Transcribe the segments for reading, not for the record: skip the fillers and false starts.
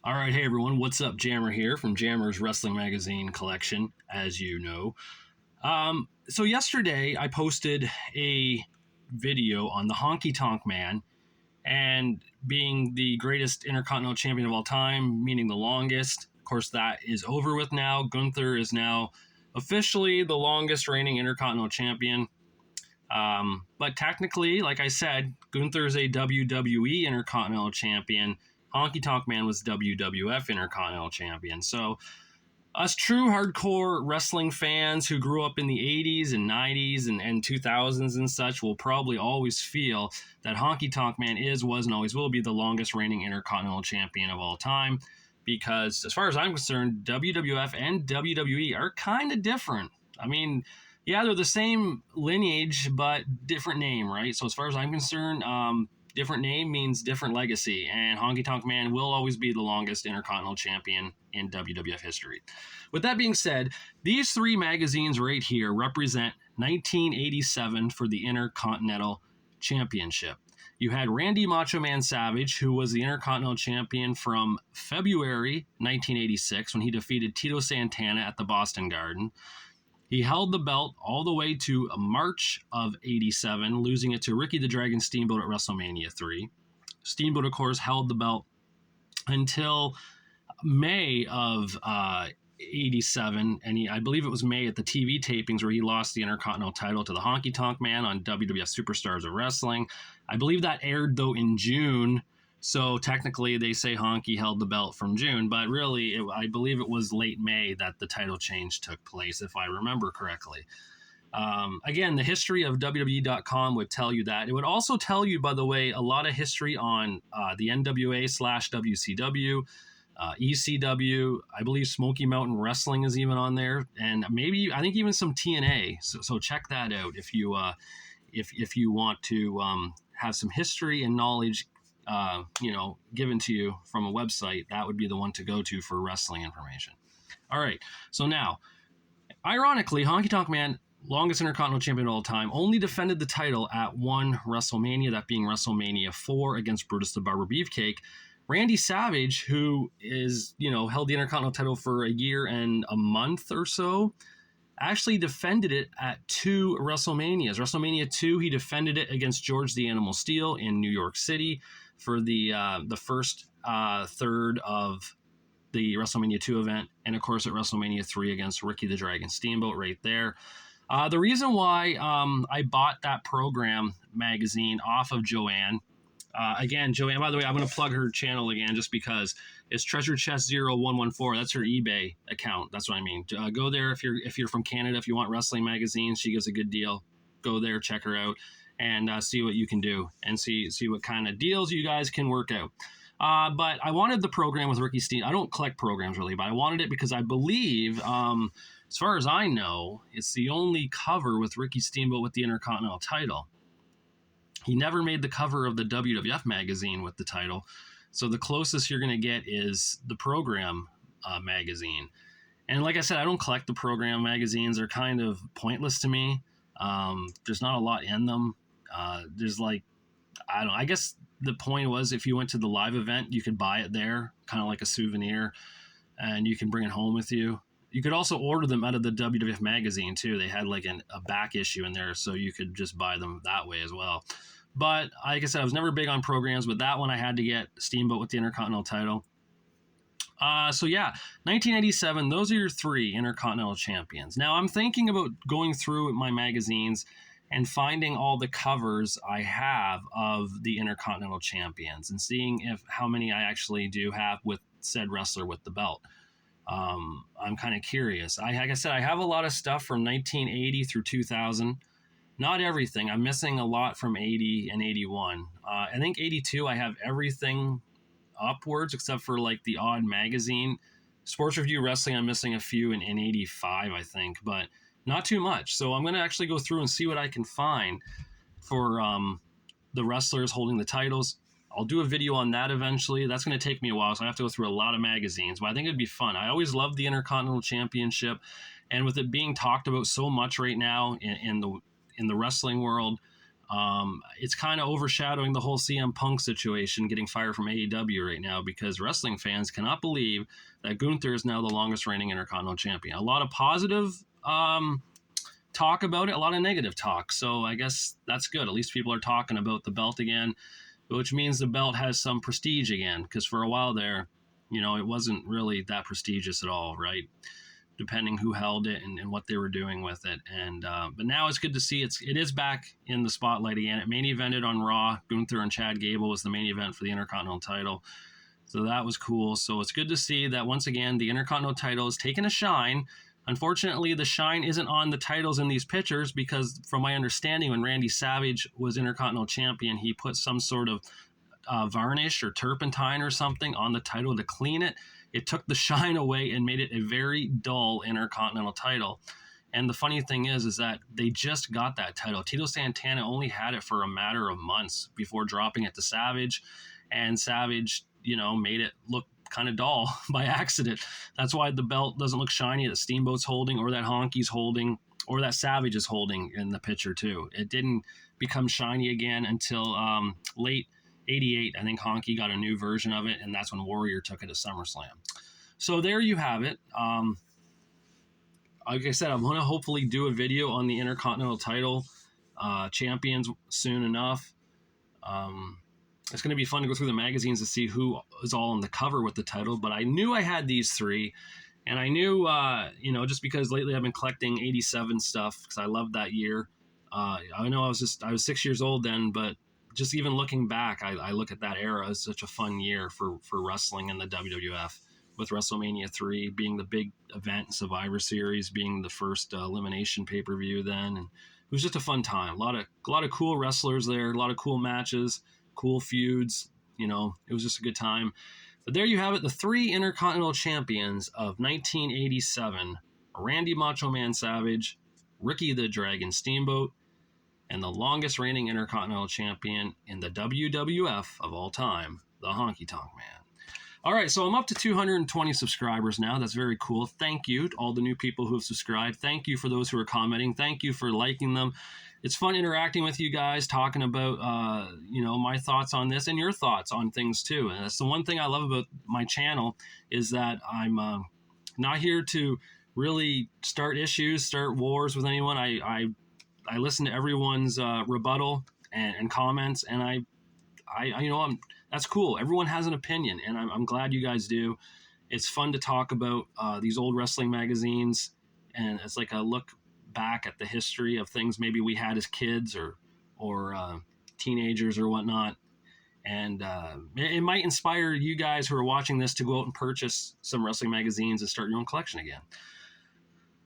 All right, hey everyone, what's up? Jammer here from Jammer's Wrestling Magazine collection, as you know. So yesterday I posted a video on the Honky Tonk Man and being the greatest Intercontinental Champion of all time, meaning the longest. Of course, that is over with now. Gunther is now officially the longest reigning Intercontinental Champion. But technically, like I said, Gunther is a WWE Intercontinental Champion. Honky Tonk Man was WWF Intercontinental Champion. So, us true hardcore wrestling fans who grew up in the 80s and 90s and 2000s and such will probably always feel that Honky Tonk Man was, and always will be the longest reigning Intercontinental Champion of all time. Because, as far as I'm concerned, WWF and WWE are kind of different. I mean, yeah, they're the same lineage, but different name, right? So, as far as I'm concerned, different name means different legacy, and Honky Tonk Man will always be the longest Intercontinental Champion in WWF history. With that being said, these three magazines right here represent 1987 for the Intercontinental Championship. You had Randy Macho Man Savage, who was the Intercontinental Champion from February 1986 when he defeated Tito Santana at the Boston Garden. He held the belt all the way to March of 87, losing it to Ricky the Dragon Steamboat at WrestleMania 3. Steamboat, of course, held the belt until May of 87, and I believe it was May at the TV tapings where he lost the Intercontinental title to the Honky Tonk Man on WWF Superstars of Wrestling. I believe that aired, though, in June. So technically, they say Honky held the belt from June, but really, I believe it was late May that the title change took place, if I remember correctly. Again, the history of WWE.com would tell you that. It would also tell you, by the way, a lot of history on the NWA/WCW, ECW. I believe Smoky Mountain Wrestling is even on there, and maybe I think even some TNA. So check that out if you want to have some history and knowledge given to you from a website. That would be the one to go to for wrestling information. All right, so now, ironically, Honky Tonk Man, longest Intercontinental Champion of all time, only defended the title at one WrestleMania, that being WrestleMania 4 against Brutus the Barber Beefcake. Randy Savage, who is, held the Intercontinental title for a year and a month or so, actually defended it at two WrestleManias. WrestleMania 2, he defended it against George the Animal Steele in New York City for the first third of the WrestleMania 2 event, and of course at WrestleMania 3 against Ricky the Dragon Steamboat right there. The reason why I bought that program magazine off of Joanne, again, Joanne, by the way, I'm going to plug her channel again just because it's Treasure Chest 0114. That's her eBay account. That's what I mean. Go there if you're from Canada, if you want wrestling magazines. She gives a good deal. Go there, check her out, and see what you can do and see what kind of deals you guys can work out. But I wanted the program with Ricky Steamboat. I don't collect programs really, but I wanted it because I believe, as far as I know, it's the only cover with Ricky Steamboat with the Intercontinental title. He never made the cover of the WWF magazine with the title. So the closest you're going to get is the program magazine. And like I said, I don't collect the program magazines. They're kind of pointless to me. There's not a lot in them. There's I guess the point was if you went to the live event, you could buy it there, kind of like a souvenir, and you can bring it home with you. You could also order them out of the WWF magazine too. They had like a back issue in there, so you could just buy them that way as well. But like I said, I was never big on programs, but that one I had to get Steamboat with the Intercontinental title. So yeah, 1987, those are your three Intercontinental Champions. Now I'm thinking about going through my magazines and finding all the covers I have of the Intercontinental Champions and seeing how many I actually do have with said wrestler with the belt. I'm kind of curious. Like I said, I have a lot of stuff from 1980 through 2000. Not everything. I'm missing a lot from 80 and 81. I think 82, I have everything upwards except for like the odd magazine. Sports Review Wrestling, I'm missing a few in 85, I think, but not too much. So I'm going to actually go through and see what I can find for the wrestlers holding the titles. I'll do a video on that eventually. That's going to take me a while, so I have to go through a lot of magazines, but I think it'd be fun. I always loved the Intercontinental Championship, and with it being talked about so much right now in the wrestling world, It's kind of overshadowing the whole CM Punk situation, getting fired from AEW right now, because wrestling fans cannot believe that Gunther is now the longest reigning Intercontinental Champion. A lot of positive talk about it, a lot of negative talk. So I guess that's good. At least people are talking about the belt again, which means the belt has some prestige again, because for a while there, it wasn't really that prestigious at all, right? Depending who held it and what they were doing with it. And but now it's good to see it is back in the spotlight again. It main evented on Raw. Gunther and Chad Gable was the main event for the Intercontinental title. So that was cool. So it's good to see that once again the Intercontinental title is taking a shine. Unfortunately, the shine isn't on the titles in these pictures, because from my understanding, when Randy Savage was Intercontinental Champion, he put some sort of varnish or turpentine or something on the title to clean it. It took the shine away and made it a very dull Intercontinental title. And the funny thing is that they just got that title. Tito Santana only had it for a matter of months before dropping it to Savage, and Savage, made it look kind of dull by accident. That's why the belt doesn't look shiny that Steamboat's holding, or that Honky's holding, or that Savage is holding in the picture too. It didn't become shiny again until late 88. I think Honky got a new version of it, and that's when Warrior took it to SummerSlam. So there you have it. Like I said, I'm going to hopefully do a video on the Intercontinental title champions soon enough. It's going to be fun to go through the magazines to see who is all on the cover with the title, but I knew I had these three, and I knew, just because lately I've been collecting 87 stuff because I loved that year. I know I was 6 years old then, but just even looking back, I look at that era as such a fun year for wrestling in the WWF, with WrestleMania 3 being the big event, Survivor Series being the first elimination pay-per-view then, and it was just a fun time. A lot of cool wrestlers there, a lot of cool matches, cool feuds. It was just a good time. But there you have it, the three Intercontinental Champions of 1987, Randy Macho Man Savage, Ricky the Dragon Steamboat, and the longest reigning Intercontinental Champion in the WWF of all time, the Honky Tonk Man. All right, so I'm up to 220 subscribers now. That's very cool. Thank you to all the new people who have subscribed. Thank you for those who are commenting. Thank you for liking them. It's fun interacting with you guys, talking about, my thoughts on this and your thoughts on things too. And that's the one thing I love about my channel, is that I'm not here to really start issues, start wars with anyone. I listen to everyone's rebuttal and comments, and that's cool. Everyone has an opinion, and I'm glad you guys do. It's fun to talk about these old wrestling magazines, and it's like a look back at the history of things maybe we had as kids or teenagers or whatnot. And it might inspire you guys who are watching this to go out and purchase some wrestling magazines and start your own collection again.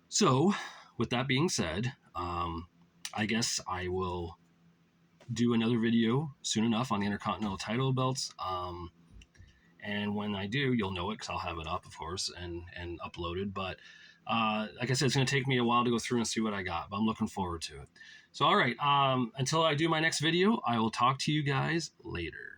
So, with that being said, I guess I will do another video soon enough on the Intercontinental title belts. And when I do, you'll know it, because I'll have it up, of course, and uploaded. But like I said, it's going to take me a while to go through and see what I got, but I'm looking forward to it. So, all right, until I do my next video, I will talk to you guys later.